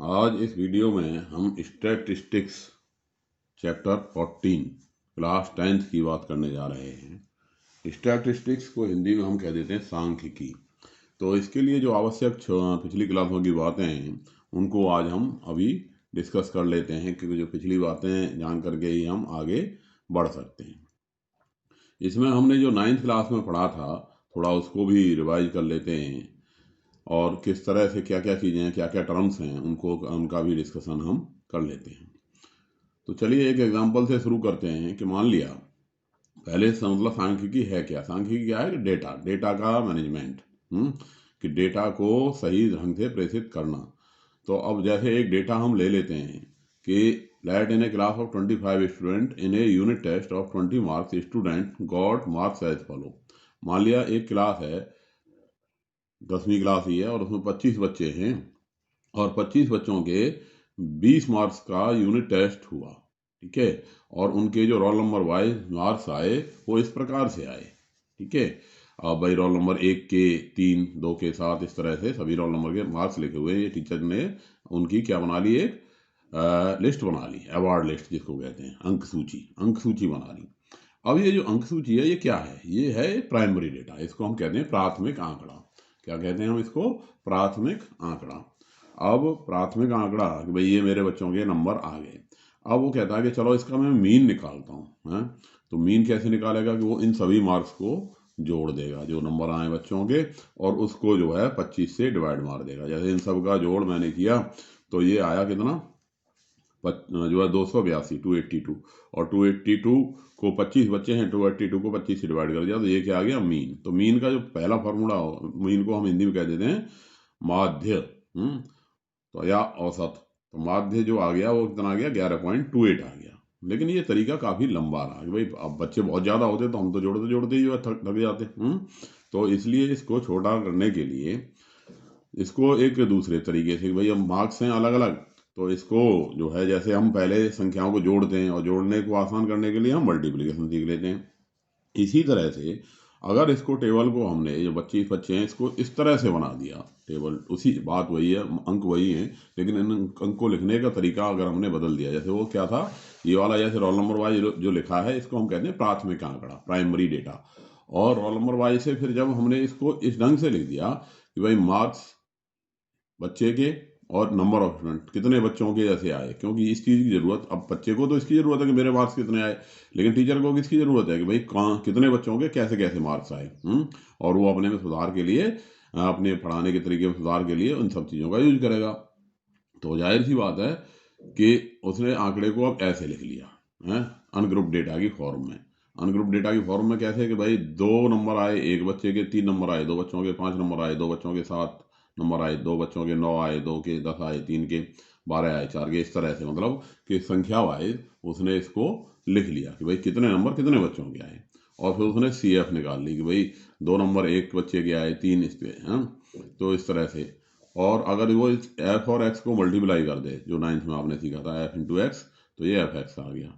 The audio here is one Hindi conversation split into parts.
आज इस वीडियो में हम स्टैटिस्टिक्स चैप्टर 14 क्लास 10th की बात करने जा रहे हैं। स्टैटिस्टिक्स को हिंदी में हम कह देते हैं सांख्यिकी। तो इसके लिए जो आवश्यक पिछली क्लासों की बातें हैं उनको आज हम अभी डिस्कस कर लेते हैं, क्योंकि जो पिछली बातें जान करके ही हम आगे बढ़ सकते हैं। इसमें हमने जो 9th क्लास में पढ़ा था थोड़ा उसको भी रिवाइज कर लेते हैं, और किस तरह से क्या क्या चीज़ें हैं, क्या क्या टर्म्स हैं, उनका भी डिस्कशन हम कर लेते हैं। तो चलिए एक एग्जांपल से शुरू करते हैं कि मान लिया पहले से मतलब सांख्यिकी है क्या। सांख्यिकी क्या है? डेटा का मैनेजमेंट, कि डेटा को सही ढंग से प्रेषित करना। तो अब जैसे एक डेटा हम ले लेते हैं कि let in a class of 25 student in a unit test of 20 marks student got marks as follow. मान लिया एक क्लास है, 10वीं क्लास ही है, और उसमें 25 बच्चे हैं और 25 बच्चों के 20 मार्क्स का यूनिट टेस्ट हुआ। ठीक है, और उनके जो रोल नंबर वाइज मार्क्स आए वो इस प्रकार से आए। ठीक है, अब भाई रोल नंबर 1 के 3, 2 के 7, इस तरह से सभी रोल नंबर के मार्क्स लिखे हुए। ये टीचर ने उनकी क्या बना ली, एक लिस्ट बना ली, अवार्ड लिस्ट जिसको कहते हैं, अंक सूची बना ली। अब ये जो अंक सूची है ये क्या है? ये है प्राइमरी डेटा, इसको हम कहते हैं प्राथमिक आंकड़ा। क्या कहते हैं हम इसको? प्राथमिक आंकड़ा। अब प्राथमिक आंकड़ा कि भाई ये मेरे बच्चों के नंबर आ गए। अब वो कहता है कि चलो इसका मैं मीन निकालता हूँ। तो मीन कैसे निकालेगा? कि वो इन सभी मार्क्स को जोड़ देगा जो नंबर आए बच्चों के, और उसको जो है 25 से डिवाइड मार देगा। जैसे इन सब का जोड़ मैंने किया तो ये आया कितना, जो है 282, 282, और 282 को 25 बच्चे हैं, 282 को 25 से डिवाइड कर दिया तो ये क्या आ गया? मीन। तो मीन का जो पहला फॉर्मूला, मीन को हम हिंदी में कह देते हैं माध्य, तो या औसत। तो माध्य जो आ गया वो कितना आ गया? 11.28 आ गया। लेकिन ये तरीका काफ़ी लंबा रहा कि भाई अब बच्चे बहुत ज़्यादा होते तो हम तो जोड़ते जोड़ते ही जो है थक जाते। तो इसलिए इसको छोटा करने के लिए इसको एक दूसरे तरीके से, भाई हम मार्क्स हैं अलग अलग, तो इसको जो है जैसे हम पहले संख्याओं को जोड़ते हैं और जोड़ने को आसान करने के लिए हम मल्टीप्लिकेशन सीख लेते हैं। इसी तरह से अगर इसको टेबल को हमने जो 25 बच्चे हैं इसको इस तरह से बना दिया, टेबल उसी बात वही है, अंक वही हैं, लेकिन इन अंक को लिखने का तरीका अगर हमने बदल दिया, जैसे वो क्या था, ये वाला जैसे रोल नंबर वाइज जो लिखा है इसको हम कहते हैं प्राथमिक आंकड़ा, प्राइमरी डेटा। और रोल नंबर वाइज से फिर जब हमने इसको इस ढंग से लिख दिया कि भाई मार्क्स बच्चे के और नंबर ऑफ स्टूडेंट कितने बच्चों के जैसे आए, क्योंकि इस चीज़ की ज़रूरत, अब बच्चे को तो इसकी ज़रूरत है कि मेरे मार्क्स कितने आए, लेकिन टीचर को किसकी ज़रूरत है कि भाई कहाँ कितने बच्चों के कैसे कैसे मार्क्स आए। और वो अपने में सुधार के लिए, अपने पढ़ाने के तरीके में सुधार के लिए उन सब चीज़ों का यूज करेगा। तो जाहिर सी बात है कि उसने आंकड़े को अब ऐसे लिख लिया है, अनग्रुप डेटा की फॉर्म में। अनग्रुप डेटा की फॉर्म में कैसे कि भाई 2 नंबर आए एक बच्चे के, 3 नंबर आए 2 बच्चों के, 5 नंबर आए 2 बच्चों के, 7 नंबर आए 2 बच्चों के, 9 आए 2 के, 10 आए 3 के, 12 आए 4 के, इस तरह से मतलब कि संख्या वाइज उसने इसको लिख लिया कि भाई कितने नंबर कितने बच्चों के आए। और फिर उसने CF निकाल ली कि भाई 2 नंबर एक बच्चे के आए, 3 इस पे हैं। तो इस तरह से, और अगर वो इस एफ और एक्स को मल्टीप्लाई कर दे, जो 9th में आपने सीखा था एफ इंटू एक्स, तो ये एफ एक्स आ गया।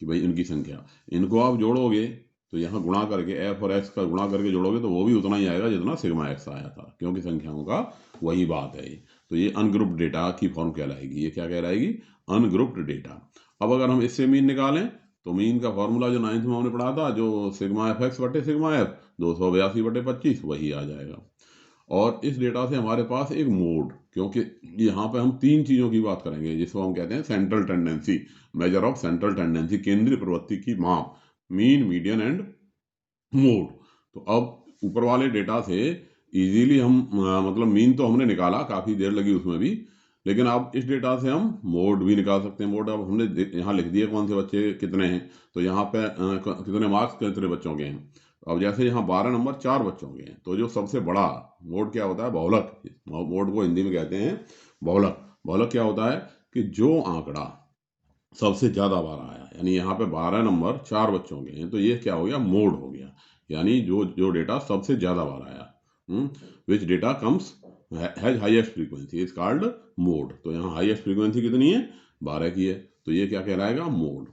कि भाई इनकी संख्या, इनको आप जोड़ोगे तो यहाँ गुणा करके एफ और एक्स का गुणा करके जोड़ोगे तो वो भी उतना ही आएगा जितना सिग्मा एक्स आया था, क्योंकि संख्याओं का वही बात है। तो ये अनग्रुप्ड डेटा की फॉर्म कहलाएगी। ये क्या कहलाएगी? Ungrouped data. अब अगर हम इससे मीन निकालें तो मीन का फॉर्मूला जो 9th में हमने पढ़ा था, जो सिग्मा एफ एक्स बटे सिग्मा एफ 282/25, वही आ जाएगा। और इस डेटा से हमारे पास एक मोड, क्योंकि यहाँ पे हम 3 चीज़ों की बात करेंगे जिसको हम कहते हैं central tendency, measure of central tendency, केंद्रीय प्रवृत्ति की माप, मीन, मीडियन एंड मोड। तो अब ऊपर वाले डेटा से इजीली हम मतलब मीन तो हमने निकाला, काफ़ी देर लगी उसमें भी, लेकिन अब इस डेटा से हम मोड भी निकाल सकते हैं। मोड अब हमने यहाँ लिख दिया कौन से बच्चे कितने हैं, तो यहाँ पे कितने मार्क्स कितने बच्चों के हैं। अब जैसे यहाँ 12 नंबर 4 बच्चों के हैं, तो जो सबसे बड़ा मोड क्या होता है? बहुलक। मोड को हिंदी में कहते हैं बहुलक। बहुलक क्या होता है? कि जो आंकड़ा सबसे ज़्यादा बार आया, यानी यहाँ पे 12 नंबर 4 बच्चों के हैं तो ये क्या हो गया? मोड हो गया। यानी जो जो डेटा सबसे ज़्यादा बार आया, which data comes has highest frequency is called mode. तो यहाँ हाईएस्ट फ्रीक्वेंसी कितनी है? 12 की है, तो ये क्या कहलाएगा? मोड।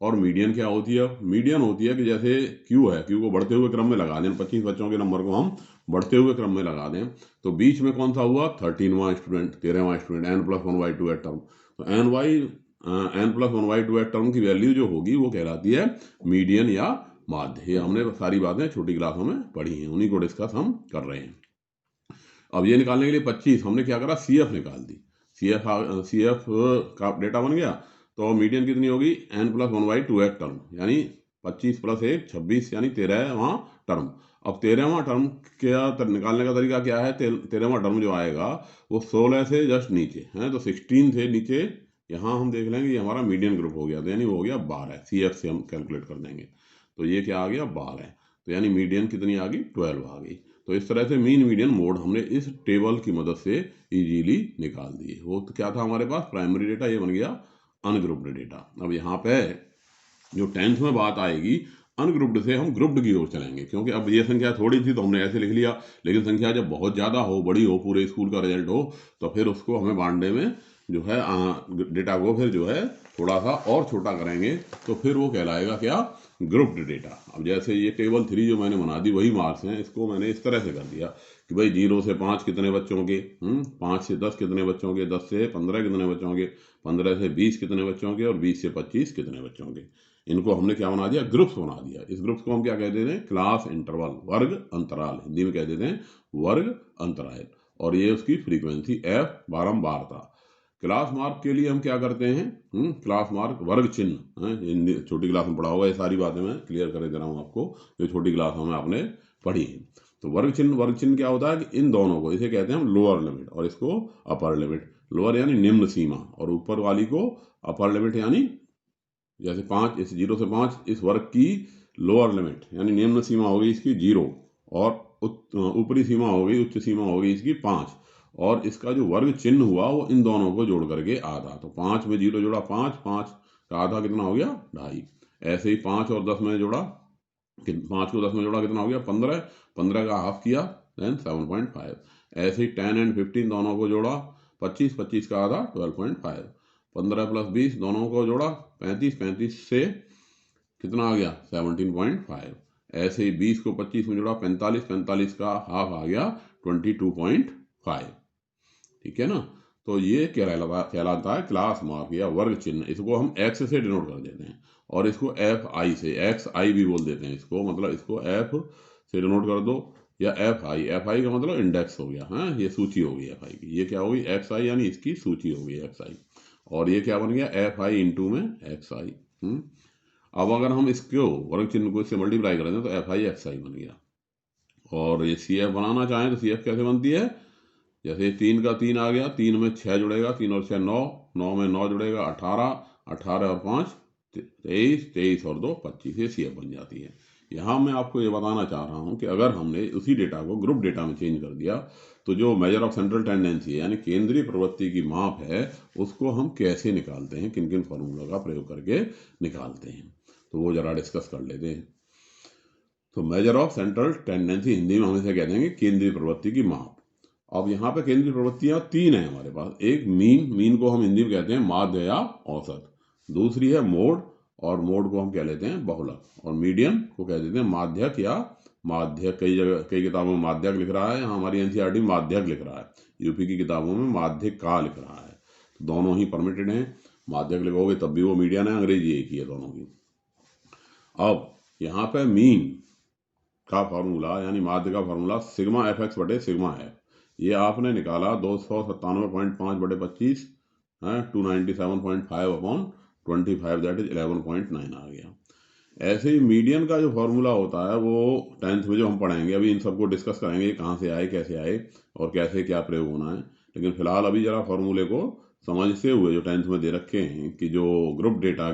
और मीडियन क्या होती है? मीडियन होती है कि जैसे क्यू है, क्यू को बढ़ते हुए क्रम में लगा दें, 25 बच्चों के नंबर को हम बढ़ते हुए क्रम में लगा दें, तो बीच में कौन सा हुआ? 13वां स्टूडेंट, 13वां स्टूडेंट, n+1/2 एट टर्म। तो n+1/2 एट टर्म की वैल्यू जो होगी वो कहलाती है मीडियन या माध्य। ये हमने सारी बातें छोटी क्लासों में पढ़ी हैं, उन्हीं को डिस्कस हम कर रहे हैं। अब ये निकालने के लिए 25 हमने क्या करा? CF निकाल दी। CF का डेटा बन गया, तो मीडियन कितनी होगी? n+1/2 एट टर्म, यानी 25 + 1 26, यानी 13वां टर्म। अब 13वां टर्म निकालने का तरीका क्या है? 13वां टर्म जो आएगा वो 16 से जस्ट नीचे है, तो 16 से नीचे यहाँ हम देख लेंगे, ये हमारा मीडियन ग्रुप हो गया, तो यानी वो हो गया 12। CF से हम कैलकुलेट कर देंगे, तो ये क्या आ गया? 12। तो यानी मीडियन कितनी आ गई? 12 आ गई। तो इस तरह से मीन मीडियन मोड हमने इस टेबल की मदद से इजीली निकाल दिए। वो तो क्या था हमारे पास? प्राइमरी डेटा, ये बन गया अनग्रुप्ड डेटा। अब यहाँ पे जो 10th में बात आएगी, अनग्रुप्ड से हम ग्रुप्ड की ओर चलेंगे, क्योंकि अब ये संख्या थोड़ी थी तो हमने ऐसे लिख लिया, लेकिन संख्या जब बहुत ज़्यादा हो, बड़ी हो, पूरे स्कूल का रिजल्ट हो, तो फिर उसको हमें बांटने में जो है डेटा को फिर जो है थोड़ा सा और छोटा करेंगे, तो फिर वो कहलाएगा क्या? Grouped data. अब जैसे ये टेबल 3 जो मैंने बना दी, वही मार्क्स हैं, इसको मैंने इस तरह से कर दिया कि भाई 0 से 5 कितने बच्चों के, 5 से 10 कितने बच्चों के, 10 से 15 कितने बच्चों के, 15 से 20 कितने बच्चों के, और 20 से 25 कितने बच्चों के। इनको हमने क्या बना दिया? ग्रुप्स बना दिया। इस ग्रुप्स को हम क्या कहते हैं? क्लास इंटरवल, वर्ग अंतराल, हिंदी में कह देते हैं वर्ग अंतराल। और ये उसकी फ्रीक्वेंसी f बारंबारता। क्लास मार्क के लिए हम क्या करते हैं? क्लास मार्क वर्ग चिन्ह है, छोटी क्लास में पढ़ा होगा, ये सारी बातें मैं क्लियर कर दे रहा हूँ आपको, जो छोटी क्लासों में आपने पढ़ी है। तो वर्ग चिन्ह क्या होता है कि इन दोनों को, इसे कहते हैं हम लोअर लिमिट और इसको अपर लिमिट। लोअर यानी निम्न सीमा, और ऊपर वाली को अपर लिमिट, यानी जैसे 5, इस 0 से 5 इस वर्ग की लोअर लिमिट, यानी निम्न सीमा होगी इसकी 0, और ऊपरी सीमा होगी, उच्च सीमा होगी इसकी 5, और इसका जो वर्ग चिन्ह हुआ वो इन दोनों को जोड़ करके आधा। तो 5 में 0 जोड़ा 5, 5 का आधा कितना हो गया? 2.5। ऐसे ही 5 और 10 में जोड़ा, 5 को 10 में जोड़ा कितना हो गया? 15, 15 का हाफ किया, देन 7.5। ऐसे ही 10 एंड 15 दोनों को जोड़ा, 25, 25 का आधा 12.5। 15 + 20 दोनों को जोड़ा, 35, 35 से कितना आ गया? 17.5। ऐसे ही 20 को 25 में जोड़ा, 45, 45 का हाफ आ गया 22.5। ठीक है ना? तो ये कहलाता है क्लास मार्क या वर्ग चिन्ह। इसको हम x से डिनोट कर देते हैं, और इसको FI से, XI भी बोल देते हैं इसको, मतलब इसको F से डिनोट कर दो, या FI का मतलब इंडेक्स हो गया, हाँ, ये सूची हो गई FI की। ये क्या होगी? XI, यानी इसकी सूची हो गई XI। और ये क्या बन गया? FI इंटू में XI। अब अगर हम इसको वर्ग चिन्ह को इससे मल्टीप्लाई करें तो FI XI बन गया। और ये CF बनाना चाहें तो CF कैसे बनती है? जैसे 3 का 3 आ गया, 3 में 6 जुड़ेगा, 3 और 6 9, 9 में 9 जुड़ेगा 18, 18 और 5 23, 23 और 2 25, ये CF बन जाती है। यहाँ मैं आपको ये बताना चाह रहा हूँ कि अगर हमने उसी डेटा को ग्रुप डेटा में चेंज कर दिया, तो जो मेजर ऑफ सेंट्रल टेंडेंसी है, यानी केंद्रीय प्रवृत्ति की माप है, उसको हम कैसे निकालते हैं, किन किन फॉर्मूला का प्रयोग करके निकालते हैं, तो वो जरा डिस्कस कर लेते हैं। तो measure of central tendency, Hindi में हम इसे कहते हैं केंद्रीय प्रवृत्ति की माप। अब यहाँ पे केंद्रीय प्रवृत्तियां 3 है हमारे पास। एक मीन को हम हिंदी में कहते हैं माध्य या औसत। दूसरी है मोड, और मोड को हम कह लेते हैं बहुलक। और मीडियन को कह देते हैं माध्यक या माध्यक। कई जगह, कई किताबों में माध्यक लिख रहा है, यहाँ हमारी NCERT में माध्यक लिख रहा है, यूपी की किताबों में माध्यक का लिख रहा है। तो दोनों ही परमिटेड हैं। माध्यक लिखोगे तब भी वो मीडियन है, अंग्रेजी एक ही है दोनों की। अब यहाँ पे मीन का फॉर्मूला, यानी माध्य का फॉर्मूला सिग्मा FX बटे सिग्मा है। ये आपने निकाला 297.5/25 है, 297.5/25, दैट इज 11.9 आ गया। ऐसे ही मीडियन का जो फॉर्मूला होता है वो 10th में जो हम पढ़ेंगे, अभी इन सबको डिस्कस करेंगे कहाँ से आए, कैसे आए, और कैसे क्या प्रयोग होना है। लेकिन फिलहाल अभी जरा फॉर्मूले को समझते हुए, जो 10th में दे रखे हैं कि जो ग्रुप डेटा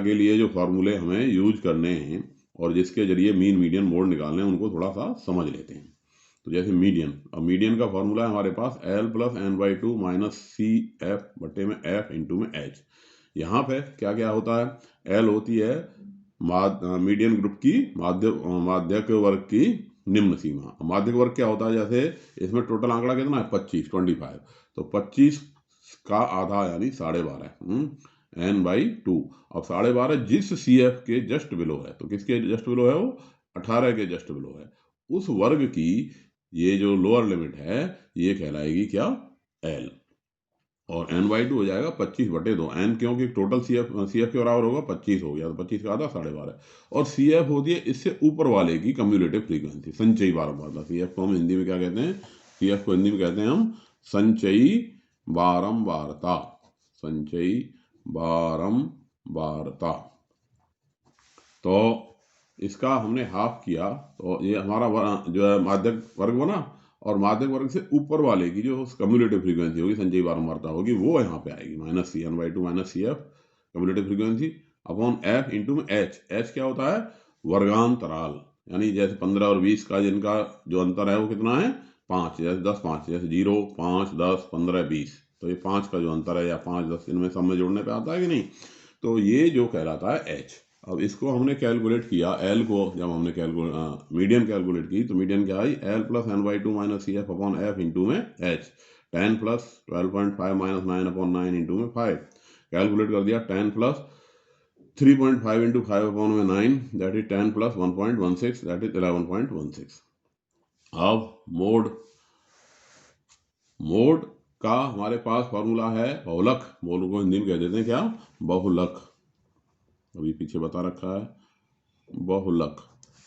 के लिए जो फॉर्मूले हमें यूज करने हैं और जिसके जरिए मीन मीडियन मोड निकालने हैं, उनको थोड़ा सा समझ लेते हैं। तो जैसे मीडियन, अब मीडियन का फॉर्मूला है हमारे पास L + n/2 - CF बटे में F इंटू में H। यहाँ पे क्या क्या होता है? L होती है मीडियन ग्रुप की माध्यक वर्ग की निम्न सीमा। माध्यक वर्ग क्या होता है? जैसे इसमें टोटल आंकड़ा कितना है? 25, 25। तो 25 का आधा यानी 12.5। n/2। अब 12.5 जिस CF के जस्ट बिलो है, तो किसके जस्ट बिलो है? वो 18 के जस्ट बिलो है। उस वर्ग की ये जो लोअर लिमिट है ये कहलाएगी क्या? L। और n/2 हो जाएगा 25/2। n क्योंकि टोटल CF के बराबर होगा 25 हो गया, तो 25 का आधा 12.5। और CF होती है इससे ऊपर वाले की कम्युलेटिव फ्रीक्वेंसी, संचयी बारंबारता। CF को हम हिंदी में क्या कहते हैं? CF को हिंदी में कहते हैं हम संचयी बारंबारता। संचयी बारंबारता। तो इसका हमने हाफ किया तो ये हमारा जो है माध्यक वर्ग बना, और माध्यक वर्ग से ऊपर वाले की जो कम्युलेटिव फ्रीक्वेंसी होगी, संचयी बारंबारता होगी, वो यहाँ पे आएगी -CN/2 minus CF cumulative frequency upon F into में H। H क्या होता है? वर्गांतराल। यानी जैसे 15 और 20 का जिनका जो अंतर है वो कितना है? 5। जैसे 10 5, जैसे 0 5 10 15 20, तो ये 5 का जो अंतर है या 5 10 इनमें सब में जोड़ने पे आता है कि नहीं? तो ये जो कहलाता है H। अब इसको हमने कैलकुलेट किया, L को जब हमने मीडियन कैलकुलेट की, तो मीडियन क्या आई? L plus n/2 minus CF upon F into में H। 10 plus 12.5 minus 9 upon 9 into में 5। कैलकुलेट कर दिया। 10 प्लस 3.5 इंटू 5 अपॉन में 9, that is 10 plus 1.16, that is 11.16। अब मोड का हमारे पास फॉर्मूला है बहुलक। मोड को हिंदी में कह देते हैं क्या? बहुलक। अभी पीछे बता रखा है बहुलक।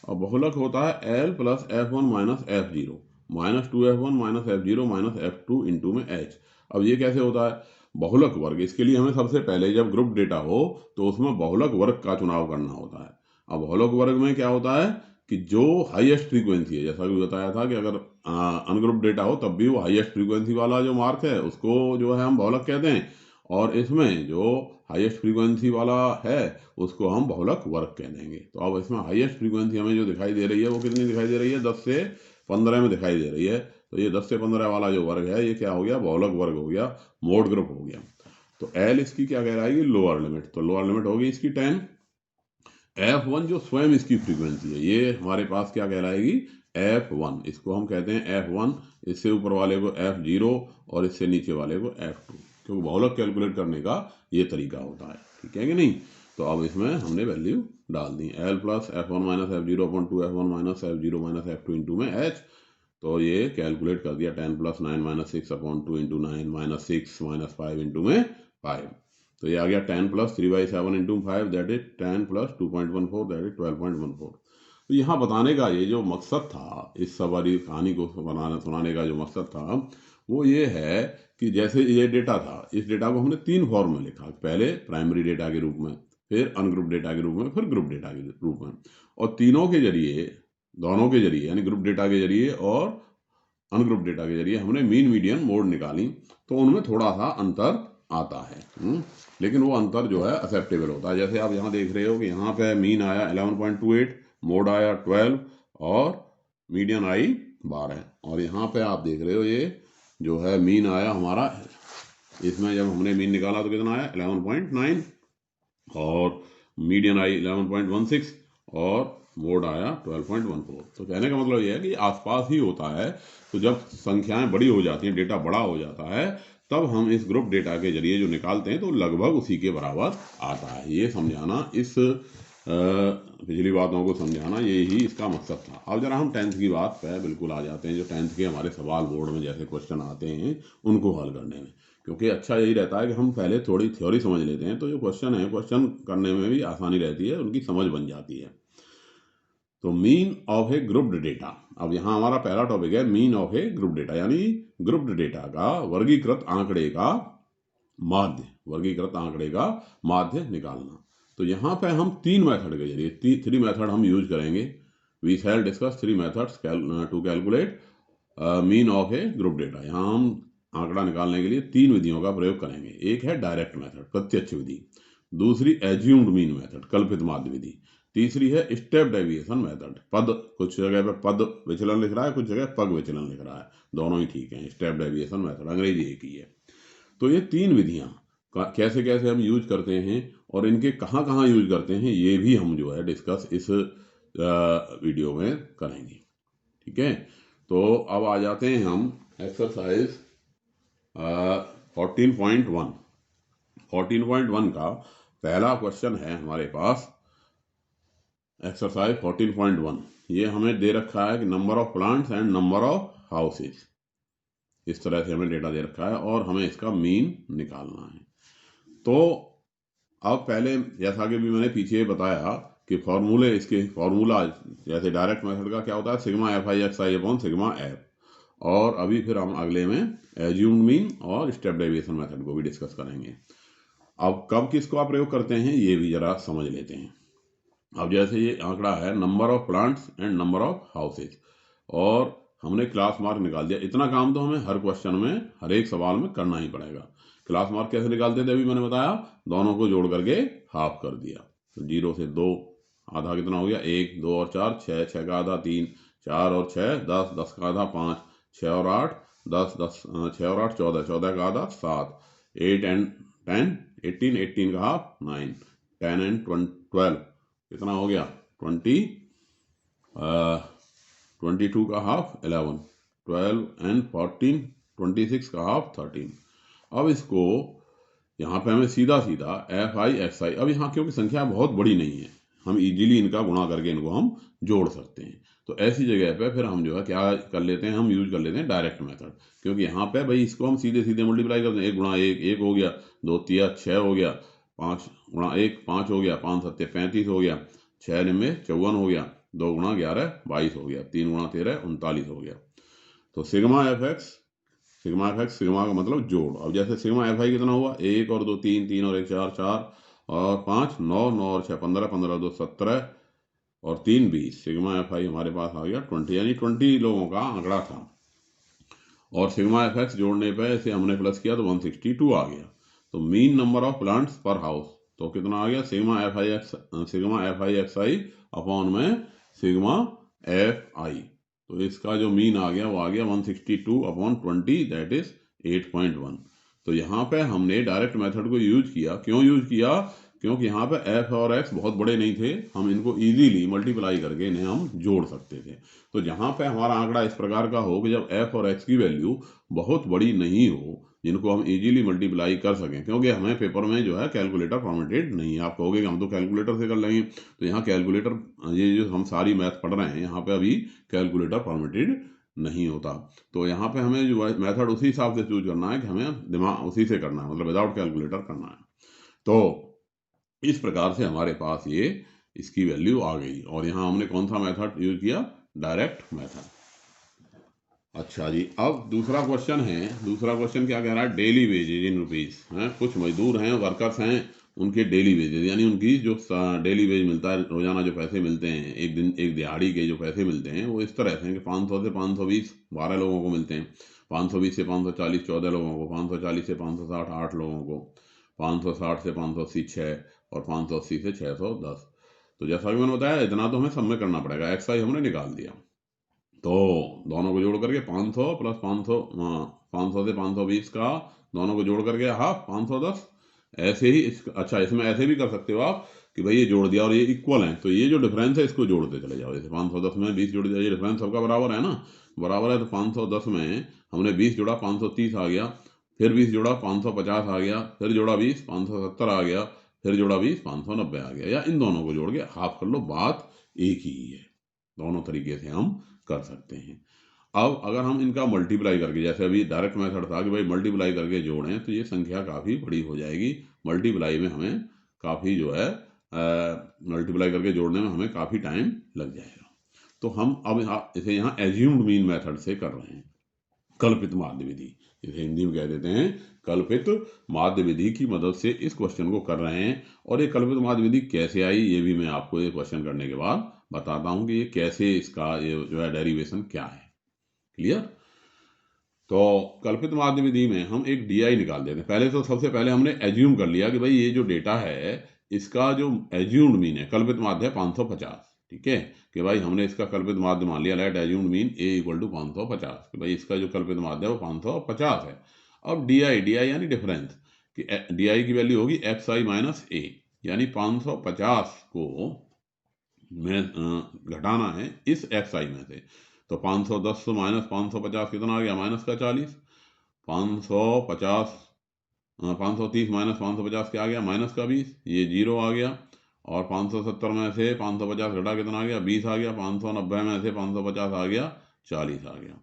और बहुलक होता है L plus F1 minus F0 minus 2F1 minus F0 minus F2 into में H। अब ये कैसे होता है? बहुलक वर्ग, इसके लिए हमें सबसे पहले जब ग्रुप डेटा हो तो उसमें बहुलक वर्ग का चुनाव करना होता है। अब बहुलक वर्ग में क्या होता है कि जो हाईएस्ट फ्रीक्वेंसी है, जैसा भी बताया था कि अगर अनग्रुप डेटा हो तब भी वो हाईएस्ट फ्रीक्वेंसी वाला जो मार्क है उसको जो है हम बहुलक कहते हैं, और इसमें जो हाईएस्ट फ्रीक्वेंसी वाला है उसको हम बहुलक वर्ग कह देंगे। तो अब इसमें हाईएस्ट फ्रीक्वेंसी हमें जो दिखाई दे रही है वो कितनी दिखाई दे रही है? 10 से 15 में दिखाई दे रही है। तो ये 10 से 15 वाला जो वर्ग है ये क्या हो गया? बहुलक वर्ग हो गया, मोड ग्रुप हो गया। तो L इसकी क्या कहलाएगी? Lower limit. तो लोअर लिमिट होगी इसकी 10। F1 जो स्वयं इसकी फ्रीक्वेंसी है ये हमारे पास क्या कहलाएगी? F1। इसको हम कहते हैं F1। इससे ऊपर वाले को F0 और इससे नीचे वाले को F2, क्योंकि बहुलक कैलकुलेट करने का ये तरीका होता है। ठीक है कि नहीं? तो अब इसमें हमने वैल्यू डाल दी, L plus F1 minus F0 upon 2F1 minus F0 minus F2 into में H। तो ये कैलकुलेट कर दिया 10 plus 9 minus 6 upon 2 into 9 minus 6 minus 5 into में 5। तो ये आ गया 10 plus 3/7 into 5, that is 10 plus 2.14, that is 12.14। तो यहाँ बताने का ये जो मकसद था, इस सवारी कहानी को सुनाने का जो मकसद था वो ये है कि जैसे ये डेटा था, इस डेटा को हमने 3 फॉर्म में लिखा। पहले प्राइमरी डेटा के रूप में, फिर अनग्रुप डेटा के रूप में, फिर ग्रुप डेटा के रूप में। और तीनों के जरिए, दोनों के जरिए यानी ग्रुप डेटा के जरिए और अनग्रुप डेटा के जरिए हमने मीन मीडियन मोड निकाली। तो उनमें थोड़ा सा अंतर आता है, लेकिन वो अंतर जो है एक्सेप्टेबल होता है। जैसे आप यहाँ देख रहे हो कि यहाँ पे मीन आया 11.28, मोड आया 12 और मीडियन आई 12। और यहाँ पे आप देख रहे हो ये जो है मीन आया हमारा, इसमें जब हमने मीन निकाला तो कितना आया? 11.9, और मीडियन आई 11.16 और मोड आया 12.14। तो कहने का मतलब यह है कि आसपास ही होता है। तो जब संख्याएं बड़ी हो जाती हैं, डेटा बड़ा हो जाता है, तब हम इस ग्रुप डेटा के जरिए जो निकालते हैं तो लगभग उसी के बराबर आता है। ये समझाना, इस पिछली बातों को समझाना, यही इसका मकसद था। अब जरा हम 10th की बात पे बिल्कुल आ जाते हैं। जो 10th के हमारे सवाल बोर्ड में जैसे क्वेश्चन आते हैं उनको हल करने में, क्योंकि अच्छा यही रहता है कि हम पहले थोड़ी थ्योरी समझ लेते हैं, तो जो क्वेश्चन है क्वेश्चन करने में भी आसानी रहती है, उनकी समझ बन जाती है। तो mean of A grouped data. अब यहाँ हमारा पहला टॉपिक है mean of a group data, यानी ग्रुप्ड डेटा का वर्गीकृत आंकड़े का माध्य, वर्गीकृत आंकड़े का माध्य निकालना। तो यहाँ पे हम 3 मेथड के जरिए, 3 मेथड हम यूज करेंगे। We shall discuss 3 methods to calculate mean of a group data. यहाँ हम आंकड़ा निकालने के लिए 3 विधियों का प्रयोग करेंगे। एक है डायरेक्ट मेथड, प्रत्यक्ष विधि। दूसरी एज्यूम्ड मीन मेथड, कल्पित माध्य विधि। तीसरी है स्टेप डेविएशन मेथड। पद, कुछ जगह पे पद विचलन लिख रहा है, कुछ जगह पग विचलन लिख रहा है, दोनों ही ठीक है। स्टेप डेविएशन मेथड, अंग्रेजी एक ही है। तो ये 3 विधियां कैसे कैसे हम यूज करते हैं और इनके कहाँ कहाँ यूज करते हैं, ये भी हम जो है डिस्कस इस वीडियो में करेंगे। ठीक है, तो अब आ जाते हैं हम एक्सरसाइज 14.1। 14.1 का पहला क्वेश्चन है हमारे पास, एक्सरसाइज 14.1। ये हमें दे रखा है कि number of plants and number of houses, इस तरह से हमें डेटा दे रखा है और हमें इसका मीन निकालना है। तो अब पहले जैसा कि भी मैंने पीछे बताया कि फॉर्मूला जैसे डायरेक्ट मेथड का क्या होता है, sigma F I X I upon sigma F. और अभी फिर हम अगले में एज्यूम्ड मीन और स्टेप डेविएशन मेथड को भी डिस्कस करेंगे। अब कब किसको आप प्रयोग करते हैं ये भी जरा समझ लेते हैं। अब जैसे ये आंकड़ा है number of plants and number of houses, और हमने क्लास मार्क निकाल दिया। इतना काम तो हमें हर क्वेश्चन में, हर एक सवाल में करना ही पड़ेगा। क्लास मार्क कैसे निकालते थे अभी मैंने बताया, दोनों को जोड़ करके हाफ कर दिया। तो 0 से 2, आधा कितना हो गया 1, 2 और 4 6, 6 का आधा 3, 4 और 6 10, 10 का आधा 5, 6 और 8 10, 10 6 और 8 14, 14 का आधा 7, 8 एंड 10 18, 18 का हाफ 9, 10 एंड 12 कितना हो गया 20, 22 का हाफ 11, 12 एंड 14 26 का हाफ 13। अब इसको यहाँ पे हमें सीधा सीधा एफ आई एक्स आई, अब यहाँ क्योंकि संख्या बहुत बड़ी नहीं है, हम इजीली इनका गुणा करके इनको हम जोड़ सकते हैं। तो ऐसी जगह पे फिर हम जो है क्या कर लेते हैं, हम यूज कर लेते हैं डायरेक्ट मेथड। क्योंकि यहाँ पे भाई इसको हम सीधे सीधे मल्टीप्लाई करते हैं, 1 गुणा 1 1 हो गया, 2 3 6 हो गया, 5 गुणा 1 5 हो गया, 5 7 35 हो गया, 6 9 54 हो गया, 2 गुणा 11 22 हो गया, 3 गुणा 13 39 हो गया। तो sigma F x, sigma F x, sigma का मतलब जोड़। अब जैसे सिग्मा एफ आई कितना हुआ, 1 और 2 3, 3 और 1 4, 4 और 5 9, 9 और 6 15, 15 2 17 और 3 20। सिग्मा एफ आई हमारे पास आ गया 20, यानी 20 लोगों का आंकड़ा था। और सिग्मा एफ एक्स जोड़ने पे इसे हमने प्लस किया तो 162 आ गया। तो मीन नंबर ऑफ प्लांट्स पर हाउस तो कितना आ गया, sigma F I X I upon में सिग्मा एफ आई। तो इसका जो मीन आ गया वो आ गया 162 अपॉन 20, दैट इज 8.1। तो यहाँ पे हमने डायरेक्ट मेथड को यूज किया। क्यों यूज किया, क्योंकि यहाँ पे एफ और एक्स बहुत बड़े नहीं थे, हम इनको इजीली मल्टीप्लाई करके इन्हें हम जोड़ सकते थे। तो जहाँ पे हमारा आंकड़ा इस प्रकार का हो कि जब एफ और एक्स की वैल्यू बहुत बड़ी नहीं हो, जिनको हम इजीली मल्टीप्लाई कर सकें, क्योंकि हमें पेपर में जो है कैलकुलेटर परमिटेड नहीं है। आप कहोगे कि हम तो कैलकुलेटर से कर लेंगे, तो यहाँ कैलकुलेटर, ये जो हम सारी मैथ पढ़ रहे हैं यहाँ पे अभी कैलकुलेटर परमिटेड नहीं होता। तो यहाँ पे हमें जो मेथड उसी हिसाब से चूज करना है कि हमें दिमाग उसी से करना है, मतलब विदाउट कैलकुलेटर करना है। तो इस प्रकार से हमारे पास ये इसकी वैल्यू आ गई। और यहाँ हमने कौन सा मेथड यूज किया, डायरेक्ट मेथड। अच्छा जी, अब दूसरा क्वेश्चन है। दूसरा क्वेश्चन क्या कह रहा है, डेली वेजेज इन रुपीज हैं। कुछ मजदूर हैं, वर्कर्स हैं, उनके डेली वेजेज यानी उनकी जो डेली वेज मिलता है, रोजाना जो पैसे मिलते हैं, एक दिन एक दिहाड़ी के जो पैसे मिलते हैं वो इस तरह से हैं कि 500 से 520 12 लोगों को मिलते हैं, 520 से 540 14 लोगों को, 540 से 560 8 लोगों को, 560 से 580 6 और 580 से 610। तो जैसा कि मैंने बताया इतना तो हमें सब में करना पड़ेगा। एक्स आई हमने निकाल दिया, तो दोनों को जोड़ करके 500 प्लस 500, 500 से 520 का दोनों को जोड़ करके हाफ 510। ऐसे ही अच्छा इसमें ऐसे भी कर सकते हो आप कि भाई ये जोड़ दिया और ये इक्वल है, तो ये जो डिफरेंस है इसको जोड़ते चले जाओ। जैसे 510 में 20 जोड़ दिया, ये डिफरेंस सबका बराबर है ना, बराबर है। तो 510 में हमने 20 जोड़ा 530 आ गया, फिर 20 जोड़ा 550 आ गया, फिर जोड़ा 20 570 आ गया, फिर जोड़ा 20 590 आ गया। या इन दोनों को जोड़ के हाफ कर लो, बात एक ही है। दोनों तरीके से हम कर सकते हैं। अब अगर हम इनका मल्टीप्लाई करके, जैसे अभी डायरेक्ट मेथड था कि भाई मल्टीप्लाई करके जोड़ें, तो ये संख्या काफ़ी बड़ी हो जाएगी। मल्टीप्लाई में हमें काफ़ी जो है मल्टीप्लाई करके जोड़ने में हमें काफ़ी टाइम लग जाएगा। तो हम अब इसे यहाँ एज्यूम्ड मीन मेथड से कर रहे हैं, कल्पित माध्य विधि, इसे हिंदी में कह देते हैं कल्पित माध्य विधि की मदद से इस क्वेश्चन को कर रहे हैं। और ये कल्पित माध्य विधि कैसे आई ये भी मैं आपको ये क्वेश्चन करने के बाद बताता हूँ कि ये कैसे, इसका ये जो है डेरिवेशन क्या है। क्लियर। तो कल्पित माध्य विधि में हम एक DI निकाल देते हैं। पहले तो सबसे पहले हमने एज्यूम कर लिया कि भाई ये जो डेटा है इसका जो एज्यूम्ड मीन है, कल्पित माध्य है 550, ठीक है, कि भाई हमने इसका कल्पित माध्य मान लिया, let assumed mean A equal to 550, कि भाई इसका जो कल्पित माध्य है वो 550 है। अब DI यानी डिफरेंस, कि DI की वैल्यू होगी XI माइनस A, यानी 550 को में घटाना है इस XI में से। तो 510 माइनस 550 कितना आ गया, माइनस का 40। 550 530 माइनस 550 क्या आ गया, माइनस का 20, ये 0 आ गया। और 570 में से 550 घटा कितना आ गया, 20 आ गया। 590 में से 550 आ गया, 40 आ गया।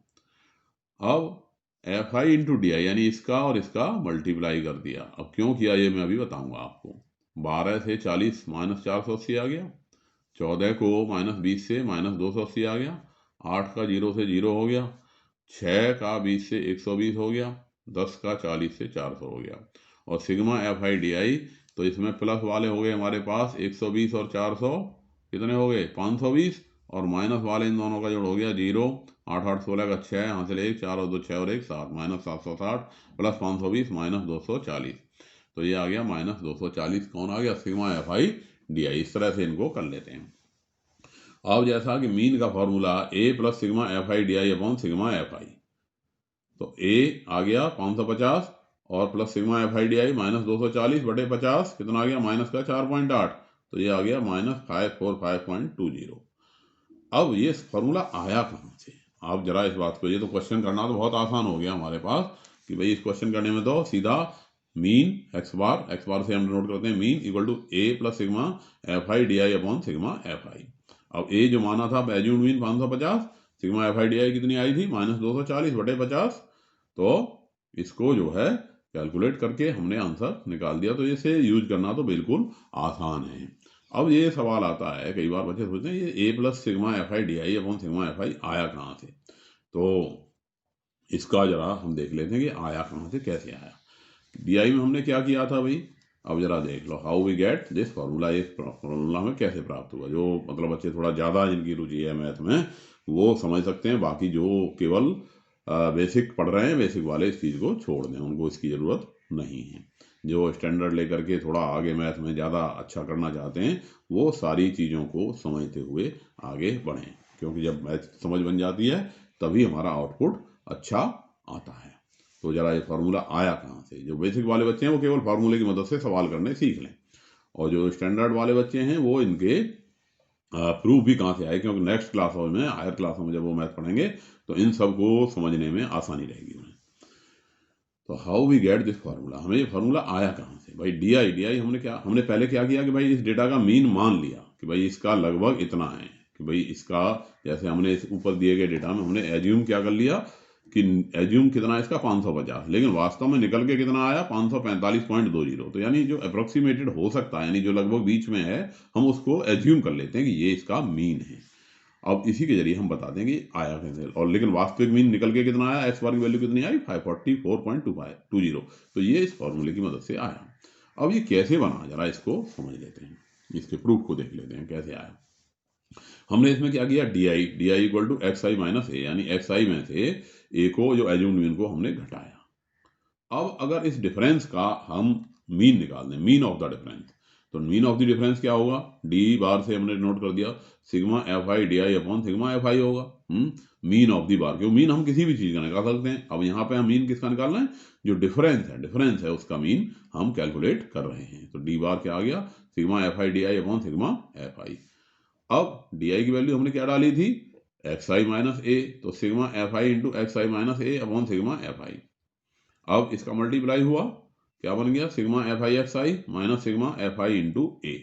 अब F I into D I, यानी इसका और इसका मल्टीप्लाई कर दिया। अब क्यों किया ये मैं अभी बताऊंगा आपको। 12 से 40 माइनस 480 आ गया। 14 को माइनस 20 से माइनस 280 आ गया। 8 का 0 से 0 हो गया। 6 का 20 से 120 हो गया। 10 का 40 से 400 हो गया। और सिग्मा एफ आई डी आई, तो इसमें प्लस वाले हो गए हमारे पास 120 और 400 कितने हो गए, 520। और माइनस वाले इन दोनों का जोड़ हो गया 0। 8 8 16 का 6, यहाँ से 1 4 और 2 6 और 1 7, माइनस 760 प्लस 520 माइनस 240। तो ये आ गया माइनस 240। कौन आ गया, सिग्मा एफ आई डी आई। इस तरह से इनको कर लेते हैं। अब जैसा कि मीन का formula A plus sigma F I D I upon sigma F I, तो ए आ गया 550 और plus sigma F I D I minus 240 बटे 50 कितना आ गया, माइनस का 4.8, तो ये आ गया माइनस 545.20। अब ये फॉर्मूला आया कहाँ से, आप जरा इस बात को, ये तो क्वेश्चन करना तो बहुत आसान हो गया हमारे पास कि भाई इस क्वेश्चन करने में तो सीधा मीन एक्स बार से हम नोट करते हैं mean equal to A plus sigma F I D I upon sigma F I. अब ए जो माना था assumed mean 550, sigma F I D I कितनी आई थी, माइनस 240 बटे 50। तो इसको जो है कैलकुलेट करके हमने आंसर निकाल दिया। तो इसे यूज करना तो बिल्कुल आसान है। अब ये सवाल आता है, कई बार बच्चे सोचते हैं ये A plus sigma F I D I upon sigma F I आया कहाँ से। तो इसका जरा हम देख लेते हैं कि आया कहाँ से, कैसे आया। डी आई में हमने क्या किया था भाई, अब जरा देख लो, how we get this formula. इस फॉर्मूला में कैसे प्राप्त हुआ, जो मतलब बच्चे थोड़ा ज़्यादा जिनकी रुचि है मैथ में वो समझ सकते हैं, बाकी जो केवल बेसिक पढ़ रहे हैं बेसिक वाले इस चीज़ को छोड़ दें, उनको इसकी ज़रूरत नहीं है। जो स्टैंडर्ड लेकर के थोड़ा आगे मैथ में ज़्यादा अच्छा करना चाहते हैं वो सारी चीज़ों को समझते हुए आगे बढ़ें, क्योंकि जब मैथ समझ बन जाती है तभी हमारा आउटपुट अच्छा आता है। तो जरा ये फार्मूला आया कहाँ से, जो बेसिक वाले बच्चे हैं वो केवल फार्मूले की मदद से सवाल करने सीख लें, और जो स्टैंडर्ड वाले बच्चे हैं वो इनके प्रूफ भी कहाँ से आए, क्योंकि नेक्स्ट क्लासों में हायर क्लासों में जब वो मैथ पढ़ेंगे तो इन सब को समझने में आसानी रहेगी उन्हें। तो how we get this formula, हमें ये फार्मूला आया कहाँ से भाई। डी आई हमने पहले क्या किया कि भाई इस डेटा का मीन मान लिया कि भाई इसका लगभग इतना है, कि भाई इसका, जैसे हमने इस ऊपर दिए गए डेटा में हमने एज्यूम क्या कर लिया कि एज्यूम कितना है इसका 550, लेकिन वास्तव में निकल के कितना आया 545.20। तो यानी जो अप्रोक्सीमेटेड हो सकता है, यानी जो लगभग बीच में है, हम उसको एज्यूम कर लेते हैं कि ये इसका मीन है। अब इसी के जरिए हम बता देंगे आया कैसे, और लेकिन वास्तविक मीन निकल के कितना आया, एक्स बार की वैल्यू कितनी आई 544.20। तो ये इस फॉर्मूले की मदद से आया। अब ये कैसे बना, जरा इसको समझ लेते हैं, इसके प्रूफ को देख लेते हैं कैसे आया। हमने इसमें क्या किया, D I equal to X I minus A, यानी एक्स आई में से ए को, जो एज्यूम्ड मीन को हमने घटाया। अब अगर इस डिफरेंस का हम मीन निकाल दें, मीन ऑफ द डिफरेंस, तो मीन ऑफ द डिफरेंस क्या होगा, डी बार से हमने नोट कर दिया sigma F I D I upon sigma F I होगा। मीन ऑफ दी बार, क्यों मीन हम किसी भी चीज का निकाल सकते हैं। अब यहाँ पे हम मीन किसका निकालना है, जो डिफरेंस है उसका मीन हम कैलकुलेट कर रहे हैं। तो डी बार क्या आ गया, sigma F I D I upon sigma F I. अब डी आई की वैल्यू हमने क्या डाली थी, एक्स आई माइनस ए, तो sigma F I into x I minus A upon sigma F I. अब इसका मल्टीप्लाई हुआ, क्या बन गया, sigma F I X I minus sigma F I into A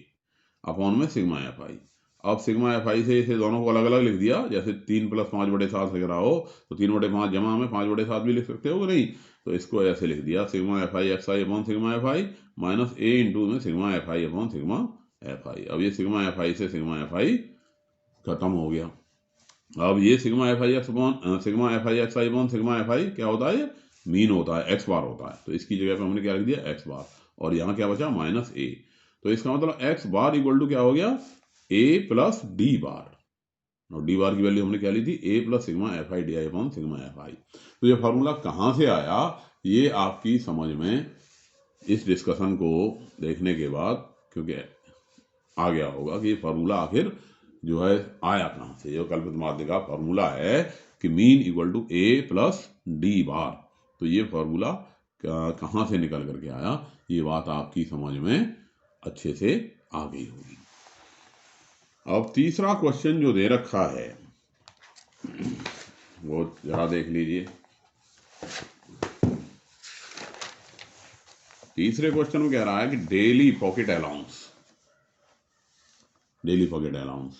upon में सिग्मा एफ आई। अब सिग्मा एफ आई से इसे दोनों को अलग अलग लिख दिया, जैसे 3 प्लस 5 बटे 7 लिख रहा हो तो 3 बटे 5 जमा में 5 बटे 7 भी लिख सकते हो कि नहीं। तो इसको ऐसे लिख दिया, sigma F I X I upon sigma F I minus A into में sigma F I upon sigma F I. अब ये सिग्मा एफ आई से सिग्मा एफ आई खत्म हो गया। अब ये sigma F I x upon sigma F I X I upon sigma F आई क्या होता है, मीन होता है, एक्स बार होता है। तो इसकी जगह पे हमने क्या लिख दिया, एक्स बार, और यहाँ क्या बचा माइनस ए। तो इसका मतलब एक्स बार इक्वल टू क्या हो गया, ए प्लस डी बार। और डी बार की वैल्यू हमने क्या ली थी, A plus sigma F I D I upon sigma F I. तो ये फॉर्मूला कहाँ से आया, ये आपकी समझ में इस डिस्कशन को देखने के बाद क्योंकि आ गया होगा कि ये फॉर्मूला आखिर जो है आया कहाँ से। जो कल्पित माध्य का फॉर्मूला है कि mean equal to A plus D bar, तो ये फॉर्मूला कहाँ से निकल करके आया, ये बात आपकी समझ में अच्छे से आ गई होगी। अब तीसरा क्वेश्चन जो दे रखा है वो जरा देख लीजिए। तीसरे क्वेश्चन में कह रहा है कि डेली पॉकेट अलाउंस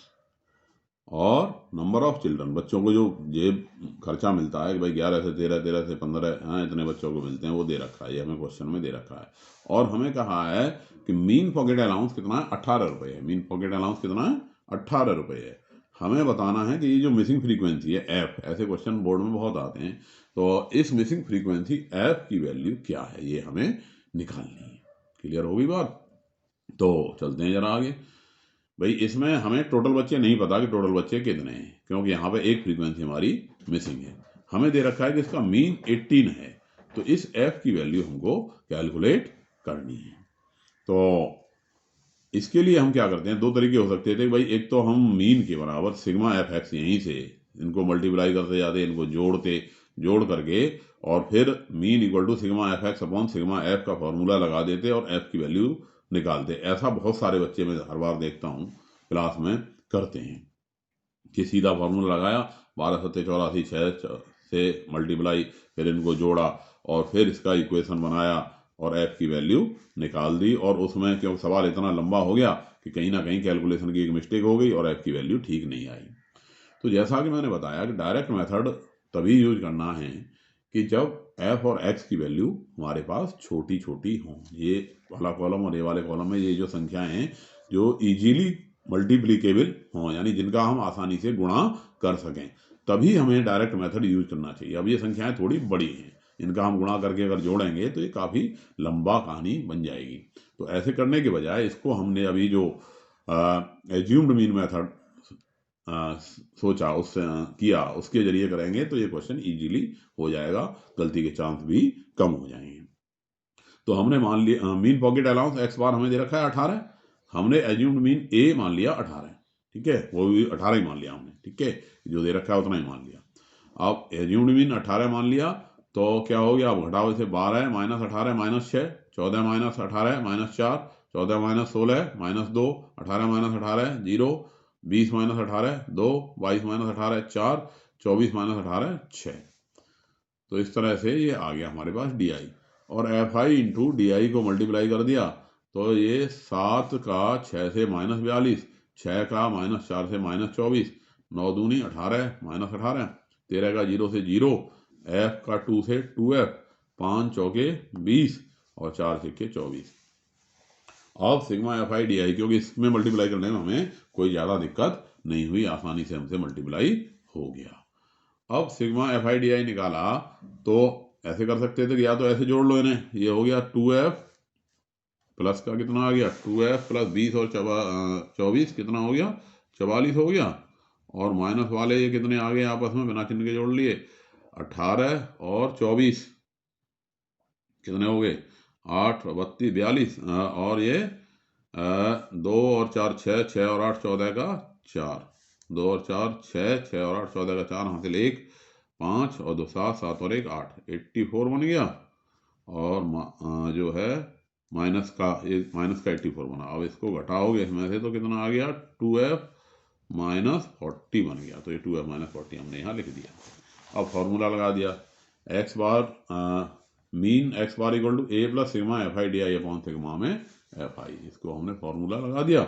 और नंबर ऑफ चिल्ड्रन, बच्चों को जो जेब खर्चा मिलता है कि भाई 11 से 13, 13 से 15, हाँ इतने बच्चों को मिलते हैं, वो दे रखा है, ये हमें क्वेश्चन में दे रखा है। और हमें कहा है कि मीन पॉकेट अलाउंस कितना है, 18 रुपये है। मीन पॉकेट अलाउंस कितना है, 18 रुपये है। हमें बताना है कि ये जो मिसिंग फ्रीक्वेंसी है एफ, ऐसे क्वेश्चन बोर्ड में बहुत आते हैं, तो इस मिसिंग फ्रीक्वेंसी एफ की वैल्यू क्या है, ये हमें निकालनी है। क्लियर होगी बात? तो चलते हैं जरा आगे। भाई इसमें हमें टोटल बच्चे नहीं पता कि टोटल बच्चे कितने हैं, क्योंकि यहाँ पे एक फ्रीक्वेंसी हमारी मिसिंग है। हमें दे रखा है कि इसका मीन 18 है, तो इस एफ की वैल्यू हमको कैलकुलेट करनी है। तो इसके लिए हम क्या करते हैं, दो तरीके हो सकते थे भाई। एक तो हम मीन के बराबर सिग्मा एफ एक्स यहीं से इनको मल्टीप्लाई करते जाते, इनको जोड़ करके, और फिर mean equal to sigma F X upon sigma F का फॉर्मूला लगा देते और एफ की वैल्यू निकालते। ऐसा बहुत सारे बच्चे मैं हर बार देखता हूँ क्लास में करते हैं कि सीधा फॉर्मूला लगाया, 12 सत्ते 84, 6 से मल्टीप्लाई, फिर इनको जोड़ा और फिर इसका इक्वेशन बनाया और एफ की वैल्यू निकाल दी। और उसमें क्योंकि सवाल इतना लंबा हो गया कि कहीं ना कहीं कैलकुलेशन की एक मिस्टेक हो गई और एफ की वैल्यू ठीक नहीं आई। तो जैसा कि मैंने बताया कि डायरेक्ट मेथड तभी यूज करना है कि जब एफ और एक्स की वैल्यू हमारे पास छोटी छोटी हों। ये वाला कॉलम और ये वाले कॉलम में ये जो संख्याएं हैं जो इजीली मल्टीप्लीकेबल हों, यानी जिनका हम आसानी से गुणा कर सकें, तभी हमें डायरेक्ट मेथड यूज करना चाहिए। अब ये संख्याएं थोड़ी बड़ी हैं, इनका हम गुणा करके अगर जोड़ेंगे तो ये काफ़ी लंबा कहानी बन जाएगी। तो ऐसे करने के बजाय इसको हमने अभी जो एज्यूम्ड मीन मेथड सोचा, उससे किया, उसके जरिए करेंगे तो ये क्वेश्चन इजीली हो जाएगा, गलती के चांस भी कम हो जाएंगे। तो हमने मान लिया मीन पॉकेट अलाउंस एक्स बार हमें दे रखा है 18, हमने एज्यूम्ड मीन ए मान लिया 18, ठीक है, वो भी 18 ही मान लिया हमने, ठीक है, जो दे रखा है उतना ही मान लिया। अब एज्यूम्ड मीन 18 मान लिया तो क्या हो गया, अब घटाओ इसे, 12 minus 18 minus 6, 14 minus 18 minus 4, 14 minus 16 minus 2, 18 minus 18 0, 20 minus 18 2, 22 minus 18 4, 24 minus 18 6। तो इस तरह से ये आ गया हमारे पास डी आई, और F I into D I को मल्टीप्लाई कर दिया तो ये 7 का 6 से माइनस 42, 6 का माइनस 4 से माइनस 24, 9 दूनी 18 माइनस 18, 13 का 0 से 0, एफ का 2 से 2f, 5 चौके 20 और 4 सिक्के 24। अब सिग्मा एफ आई डी आई, क्योंकि इसमें मल्टीप्लाई करने में हमें कोई ज़्यादा दिक्कत नहीं हुई, आसानी से हमसे मल्टीप्लाई हो गया। अब सिग्मा एफ आई डी आई निकाला तो ऐसे कर सकते थे कि या तो ऐसे जोड़ लो इन्हें, ये हो गया 2f प्लस का कितना आ गया 2f प्लस 20 और 24 कितना हो गया 44 हो गया, और माइनस वाले ये कितने आ गए आपस में बिना चिन्ह के जोड़ लिए, 18 और 24 कितने हो गए 8 32 42, और ये 2 और 4 6, 6 और 8 14 का 4, 2 और 4 6, 6 और 8 14 का 4, हासिल 1, 5 और 2 7, 7 और 1 8, 84 बन गया। और जो है माइनस का 84 बना। अब इसको घटाओगे इसमें से तो कितना आ गया 2f माइनस 40 बन गया। तो ये 2f माइनस 40 हमने यहाँ लिख दिया। अब फॉर्मूला लगा दिया, X bar mean X bar equal to A plus sigma F I D I upon sigma में एफ आई, इसको हमने फॉर्मूला लगा दिया।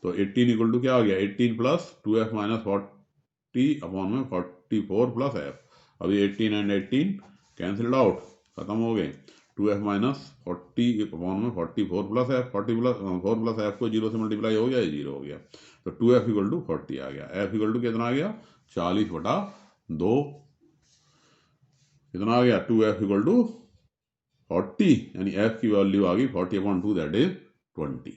तो 18 इक्वल टू क्या आ गया 18 प्लस 2f माइनस 40 अपॉन में 44 प्लस एफ। अभी 18 एंड 18 कैंसिल्ड आउट, खत्म हो गए, 2f माइनस 40 अपॉन में 44 प्लस एफ, 4 प्लस एफ को 0 से मल्टीप्लाई हो गया, ये 0 हो गया, तो 2f इक्वल टू 40 आ गया। f इक्वल टू कितना आ गया 40/2, कितना आ गया 2f इक्वल टू 40, यानी f की वैल्यू आ गई 40/2 दैट इज 20।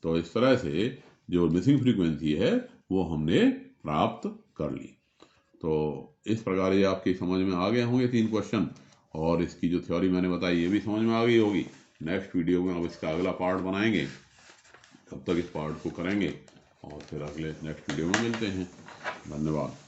तो इस तरह से जो मिसिंग फ्रीक्वेंसी है वो हमने प्राप्त कर ली। तो इस प्रकार ये आपकी समझ में आ गए होंगे 3 क्वेश्चन, और इसकी जो थ्योरी मैंने बताई ये भी समझ में आ गई होगी। नेक्स्ट वीडियो में अब इसका अगला पार्ट बनाएंगे, तब तक इस पार्ट को करेंगे और फिर अगले नेक्स्ट वीडियो में मिलते हैं। धन्यवाद।